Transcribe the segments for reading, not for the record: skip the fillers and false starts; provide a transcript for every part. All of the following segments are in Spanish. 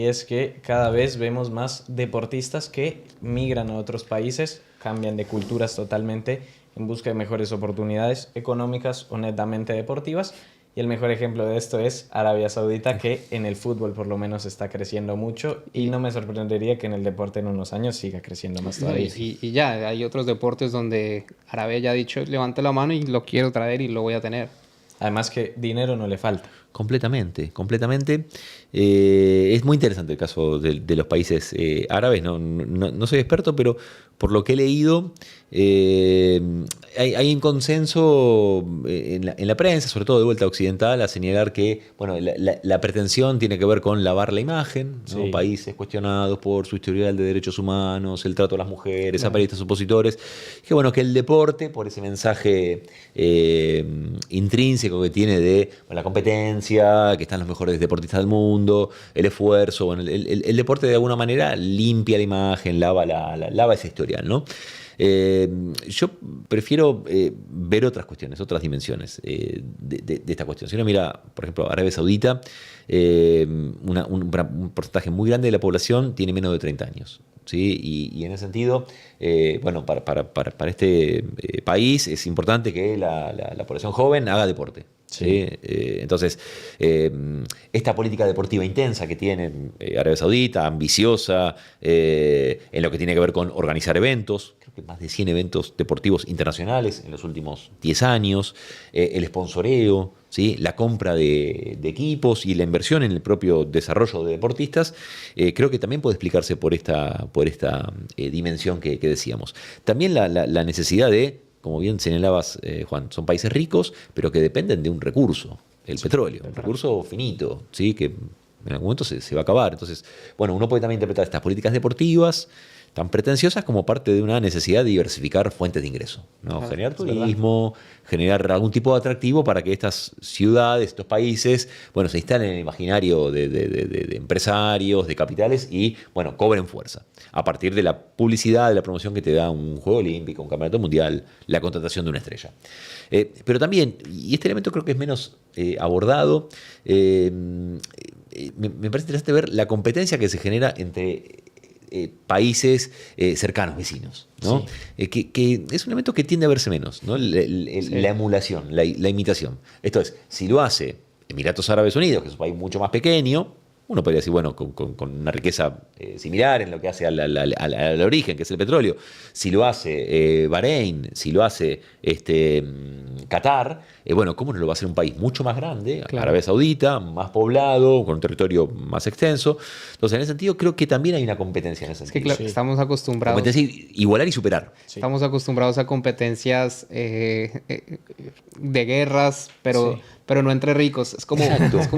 Y es que cada vez vemos más deportistas que migran a otros países, cambian de culturas totalmente en busca de mejores oportunidades económicas o netamente deportivas. Y el mejor ejemplo de esto es Arabia Saudita, que en el fútbol por lo menos está creciendo mucho y no me sorprendería que en el deporte en unos años siga creciendo más No, todavía. y ya, hay otros deportes donde Arabia ya ha dicho, levante la mano y lo quiero traer y lo voy a tener. Además que dinero no le falta. Completamente, completamente. Es muy interesante el caso de los países árabes. No soy experto, pero por lo que he leído, eh, hay un consenso en la prensa, sobre todo de vuelta occidental, a señalar que bueno, la pretensión tiene que ver con lavar la imagen, ¿no? Sí. Países cuestionados por su historial de derechos humanos, el trato a las mujeres, Claro. apariciones opositores. Que bueno, que el deporte, por ese mensaje intrínseco que tiene de bueno, la competencia, que están los mejores deportistas del mundo, el esfuerzo, bueno, el deporte de alguna manera limpia la imagen, lava ese historial, ¿no? Yo prefiero ver otras cuestiones, otras dimensiones de esta cuestión. Si uno mira, por ejemplo, Arabia Saudita, un porcentaje muy grande de la población tiene menos de 30 años. ¿Sí? Y en ese sentido, bueno, para este país es importante que la población joven haga deporte. ¿Sí? Sí. Entonces, esta política deportiva intensa que tiene Arabia Saudita, ambiciosa, en lo que tiene que ver con organizar eventos, creo que más de 100 eventos deportivos internacionales en los últimos 10 años, el sponsoreo, ¿sí? La compra de equipos y la inversión en el propio desarrollo de deportistas, creo que también puede explicarse por esta dimensión que decíamos. También la necesidad de, como bien señalabas, Juan, son países ricos, pero que dependen de un recurso, el petróleo, un recurso finito, ¿sí? Que en algún momento se va a acabar. Entonces, bueno, uno puede también interpretar estas políticas deportivas tan pretenciosas como parte de una necesidad de diversificar fuentes de ingreso, ¿no? Claro, Generar es verdad. turismo, generar algún tipo de atractivo para que estas ciudades, estos países, bueno, se instalen en el imaginario de empresarios, de capitales y, bueno, cobren fuerza. A partir de la publicidad, de la promoción que te da un Juego Olímpico, un Campeonato Mundial, la contratación de una estrella. Pero también, y este elemento creo que es menos abordado, me parece interesante ver la competencia que se genera entre países cercanos, vecinos, ¿no? Sí. Que es un elemento que tiende a verse menos, ¿no? Sí. La emulación, la imitación. Esto es, si lo hace Emiratos Árabes Unidos, que es un país mucho más pequeño, uno podría decir, bueno, con una riqueza similar en lo que hace al origen, que es el petróleo. Si lo hace Bahrein, si lo hace Qatar, bueno, ¿cómo no lo va a hacer un país mucho más grande, Claro. Arabia Saudita, más poblado, con un territorio más extenso? Entonces, en ese sentido, creo que también hay una competencia en ese Es que sentido. claro, Sí. estamos acostumbrados. Competencia igualar y superar. Sí. Estamos acostumbrados a competencias de guerras, pero, Sí. pero no entre ricos. Es como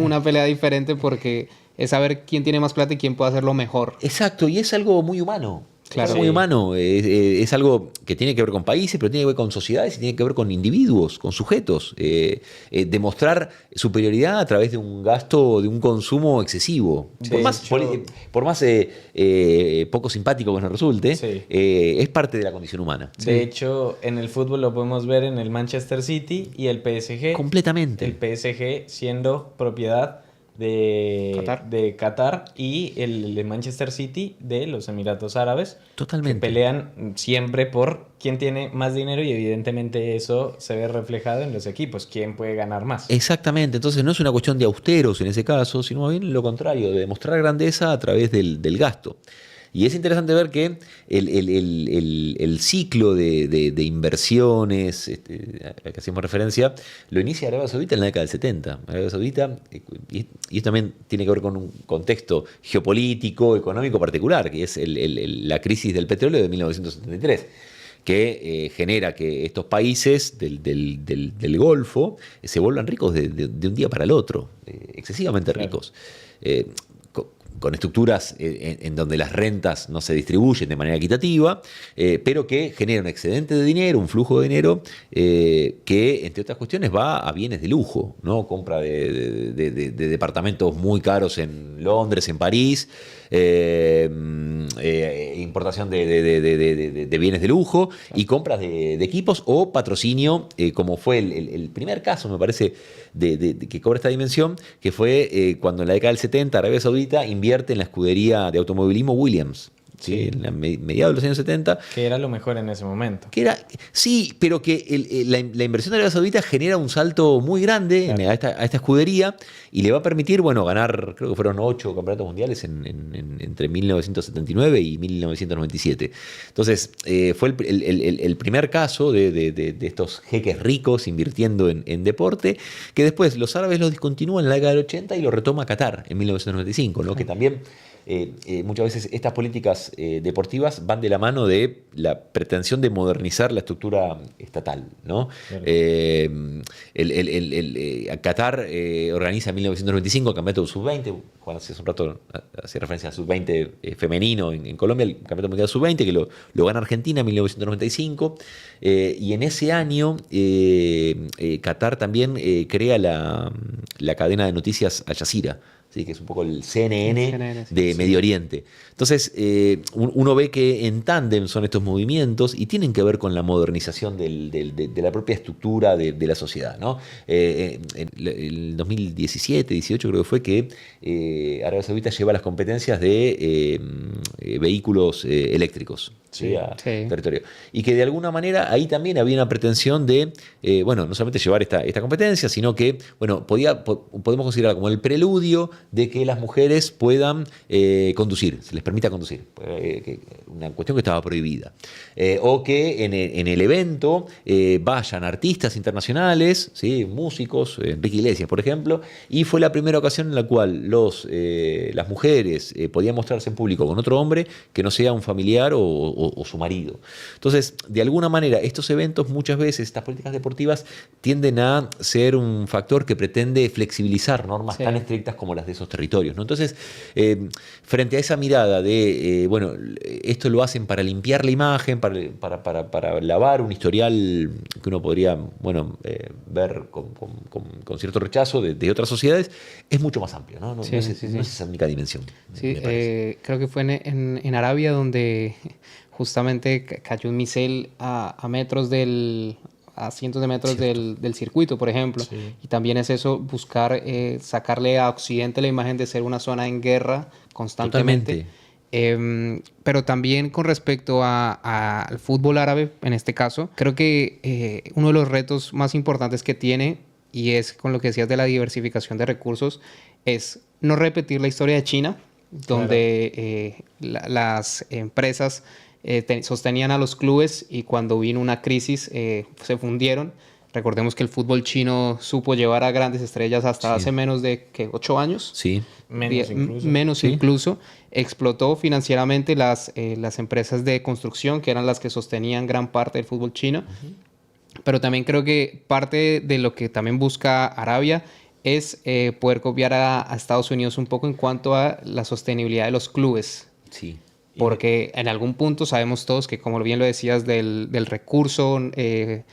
una pelea diferente porque es saber quién tiene más plata y quién puede hacerlo mejor. Exacto, y es algo muy humano. Claro. Es algo muy Sí. humano. Es algo que tiene que ver con países, pero tiene que ver con sociedades y tiene que ver con individuos, con sujetos. Demostrar superioridad a través de un gasto, de un consumo excesivo. Sí, Por más, yo- por más poco simpático que nos resulte, Sí. es parte de la condición humana. De hecho, en el fútbol lo podemos ver en el Manchester City y el PSG. Completamente. El PSG siendo propiedad Qatar. de Qatar y el de Manchester City de los Emiratos Árabes. Totalmente. Que pelean siempre por quién tiene más dinero y evidentemente eso se ve reflejado en los equipos, quién puede ganar más. Exactamente, entonces no es una cuestión de austeros en ese caso, sino más bien lo contrario, de demostrar grandeza a través del gasto. Y es interesante ver que el ciclo de inversiones al que hacemos referencia lo inicia Arabia Saudita en la década del 70. Arabia Saudita, y esto también tiene que ver con un contexto geopolítico, económico particular, que es la crisis del petróleo de 1973 que genera que estos países del Golfo se vuelvan ricos de un día para el otro, excesivamente Claro. ricos. Eh, con estructuras en donde las rentas no se distribuyen de manera equitativa, pero que genera un excedente de dinero, un flujo de dinero que, entre otras cuestiones, va a bienes de lujo, ¿no? Compra de departamentos muy caros en Londres, en París, importación de bienes de lujo y compras de equipos o patrocinio, como fue el primer caso, me parece, que cobra esta dimensión, que fue cuando en la década del 70 Arabia Saudita invierte invierte en la escudería de automovilismo Williams. ¿Sí? En mediados de los años 70. Que era lo mejor en ese momento. Sí, pero que la inversión de Arabia Saudita genera un salto muy grande a esta escudería y le va a permitir, bueno, ganar, creo que fueron 8 campeonatos mundiales entre 1979 y 1997. Entonces, fue el primer caso de estos jeques ricos invirtiendo en deporte, que después los árabes lo discontinúan en la década del 80 y lo retoma Qatar en 1995, ¿no? Que también... muchas veces estas políticas deportivas van de la mano de la pretensión de modernizar la estructura estatal, ¿no? Claro. Qatar organiza en 1995 el campeonato sub-20. Juan hace un rato hacía referencia al sub-20 femenino en Colombia, el campeonato mundial sub-20 que lo gana Argentina en 1995, y en ese año Qatar también crea la cadena de noticias Al Jazeera. Sí, que es un poco el CNN de Medio Oriente. Entonces, uno ve que en tándem son estos movimientos y tienen que ver con la modernización de la propia estructura de la sociedad, ¿no? En el 2017, 18 creo que fue que Arabia Saudita lleva las competencias de vehículos eléctricos. Sí, a territorio. Y que de alguna manera ahí también había una pretensión de, no solamente llevar esta competencia, sino que, podemos considerarla como el preludio de que las mujeres puedan conducir, se les permita conducir, una cuestión que estaba prohibida. O que en el evento vayan artistas internacionales, ¿sí? Músicos, Enrique Iglesias, por ejemplo, y fue la primera ocasión en la cual las mujeres podían mostrarse en público con otro hombre que no sea un familiar o su marido. Entonces, de alguna manera, estos eventos muchas veces, estas políticas deportivas, tienden a ser un factor que pretende flexibilizar normas tan estrictas como las de esos territorios, ¿no? Entonces, frente a esa mirada de, esto lo hacen para limpiar la imagen, para lavar un historial que uno podría, ver con cierto rechazo de otras sociedades, es mucho más amplio, ¿no? No es esa única dimensión. Sí, creo que fue en Arabia donde justamente cayó un misil a cientos de metros del circuito, por ejemplo. Sí. Y también es eso, buscar sacarle a Occidente la imagen de ser una zona en guerra constantemente. Pero también con respecto al fútbol árabe, en este caso, creo que uno de los retos más importantes que tiene, y es con lo que decías de la diversificación de recursos, es no repetir la historia de China, donde las empresas sostenían a los clubes y cuando vino una crisis se fundieron. Recordemos que el fútbol chino supo llevar a grandes estrellas hasta hace menos de 8 años. Sí, menos incluso. Explotó financieramente las empresas de construcción, que eran las que sostenían gran parte del fútbol chino. Pero también creo que parte de lo que también busca Arabia es poder copiar a Estados Unidos un poco en cuanto a la sostenibilidad de los clubes. Sí. Porque en algún punto sabemos todos que, como bien lo decías, del recurso de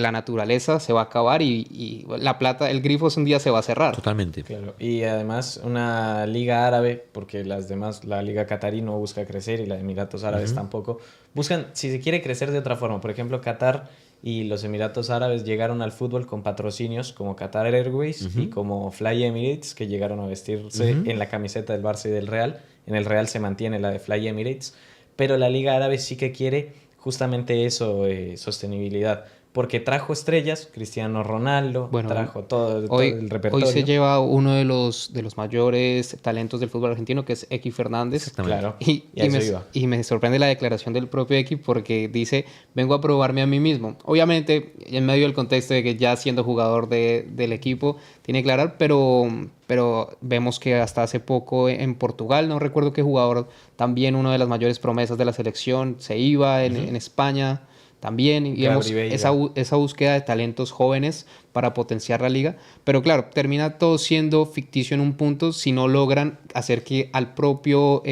la naturaleza se va a acabar y la plata, el grifo un día se va a cerrar. Totalmente. Claro. Y además una liga árabe, porque las demás, la liga qatarí no busca crecer y la de Emiratos Árabes tampoco, buscan, si se quiere, crecer de otra forma. Por ejemplo, Qatar y los Emiratos Árabes llegaron al fútbol con patrocinios como Qatar Airways y como Fly Emirates, que llegaron a vestirse en la camiseta del Barça y del Real. En el Real se mantiene la de Fly Emirates, pero la Liga Árabe sí que quiere justamente eso, sostenibilidad. Porque trajo estrellas, Cristiano Ronaldo, trajo todo el repertorio. Hoy se lleva uno de los mayores talentos del fútbol argentino, que es X Fernández. Claro, y me sorprende la declaración del propio X porque dice, vengo a probarme a mí mismo. Obviamente, en medio del contexto de que ya siendo jugador del equipo, tiene que aclarar, pero vemos que hasta hace poco en Portugal, no recuerdo qué jugador, también una de las mayores promesas de la selección, se iba en España. También, y vemos esa búsqueda de talentos jóvenes para potenciar la liga. Pero claro, termina todo siendo ficticio en un punto si no logran hacer que al propio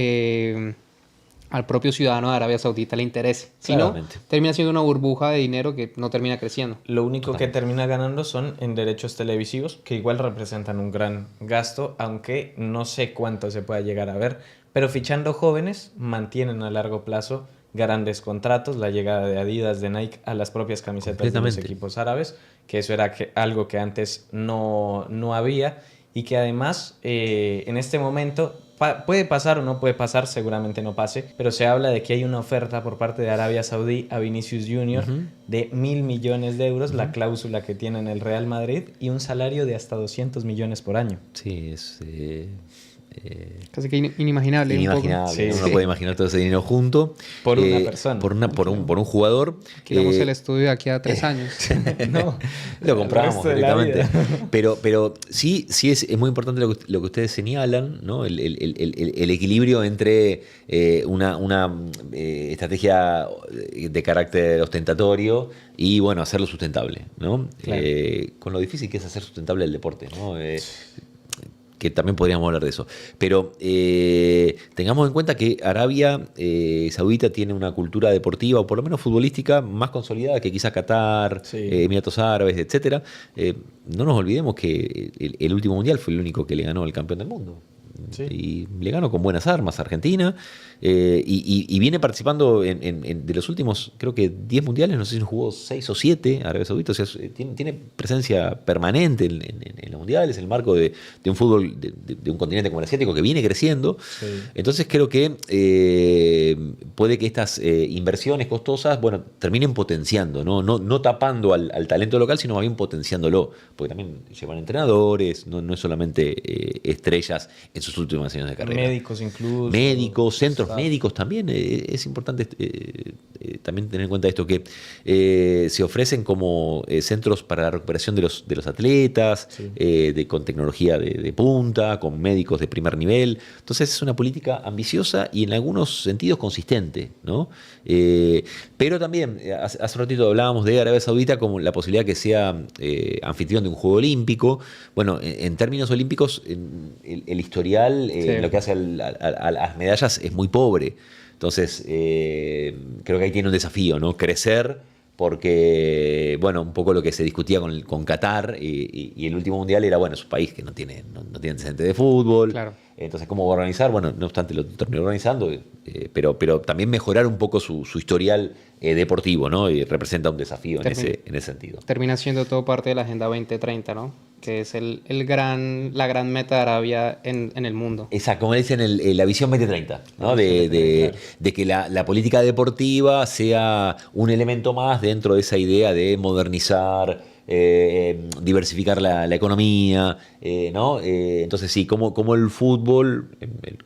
ciudadano de Arabia Saudita le interese. Si no, termina siendo una burbuja de dinero que no termina creciendo. Lo único que termina ganando son en derechos televisivos, que igual representan un gran gasto, aunque no sé cuánto se pueda llegar a ver. Pero fichando jóvenes, mantienen a largo plazo grandes contratos, la llegada de Adidas, de Nike a las propias camisetas de los equipos árabes, que eso era algo que antes no había y que además en este momento puede pasar o no puede pasar, seguramente no pase, pero se habla de que hay una oferta por parte de Arabia Saudí a Vinicius Junior de 1.000 millones de euros, la cláusula que tiene en el Real Madrid, y un salario de hasta 200 millones por año. Sí, es... Casi que inimaginable. inimaginable. Un poco. Uno no puede imaginar todo ese dinero junto. Por una persona. Por un jugador. Queremos el estudio de aquí a 3 años. No, Lo compramos el resto de la directamente. Pero sí es muy importante lo que ustedes señalan, ¿no? El equilibrio entre una estrategia de carácter ostentatorio y, bueno, hacerlo sustentable, ¿no? Claro. Con lo difícil que es hacer sustentable el deporte, ¿no? Que también podríamos hablar de eso. Pero tengamos en cuenta que Arabia Saudita tiene una cultura deportiva, o por lo menos futbolística, más consolidada que quizá Qatar, Sí. Emiratos Árabes, etcétera. No nos olvidemos que el último mundial fue el único que le ganó al campeón del mundo. Sí. Y le ganó con buenas armas a Argentina. Y viene participando de los últimos, creo que 10 mundiales, no sé si nos jugó 6 o 7 Arabia Saudita. O sea, tiene presencia permanente en los mundiales, en el marco de un fútbol de un continente como el asiático que viene creciendo. Sí. Entonces creo que puede que estas inversiones costosas, bueno, terminen potenciando, no tapando al talento local, sino más bien potenciándolo, porque también llevan entrenadores, no es solamente estrellas en sus últimos años de carrera. Médicos incluso. Médicos, centros Staff. médicos también. Es importante también tener en cuenta esto, que se ofrecen como centros para la recuperación de los atletas, Sí. con tecnología de punta, con médicos de primer nivel. Entonces es una política ambiciosa y en algunos sentidos consistente, ¿no? Pero también, hace un ratito hablábamos de Arabia Saudita como la posibilidad que sea anfitrión de un juego olímpico. Bueno, en términos olímpicos, el historial, Sí. lo que hace a las medallas es muy pobre. Entonces, creo que ahí tiene un desafío, ¿no? Crecer, porque, bueno, un poco lo que se discutía con Qatar y el último mundial era, bueno, es un país que no tiene antecedentes de fútbol. Claro. Entonces, ¿cómo va a organizar? Bueno, no obstante, lo terminó organizando, pero también mejorar un poco su historial deportivo, ¿no? Y representa un desafío en ese sentido. Termina siendo todo parte de la Agenda 2030, ¿no? Que es la gran meta de Arabia en el mundo. Exacto, como le dicen, la visión 2030, ¿no? La visión 2030, claro. De que la política deportiva sea un elemento más dentro de esa idea de modernizar, diversificar la economía, ¿no? Entonces sí, como el fútbol,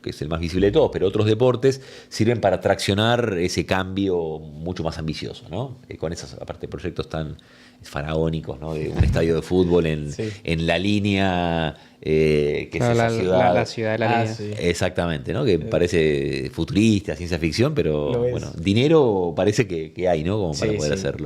que es el más visible de todos, pero otros deportes sirven para traccionar ese cambio mucho más ambicioso, ¿no? Con esos, aparte, proyectos tan faraónicos, ¿no? De un estadio de fútbol Sí. en la línea, que Claro, es esa ciudad. la ciudad de la línea. Sí. Exactamente, ¿no? Que parece futurista, ciencia ficción, pero Lo es. bueno, dinero parece que hay, ¿no? Como para Sí, poder sí. hacerlo.